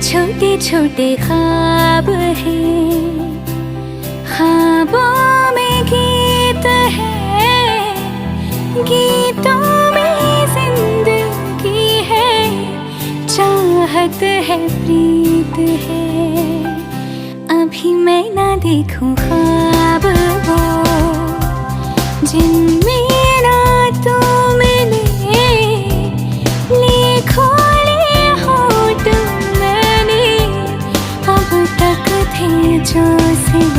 छोटे छोटे ख्वाब हैं, ख्वाबों में गीत है, गीतों में जिंदगी है, चाहत है, प्रीत है। अभी मैं ना देखूं ख्वाब वो जिनमें ना तू मिले, लिखो ले होठ मैंने अब तक थे जो सिले।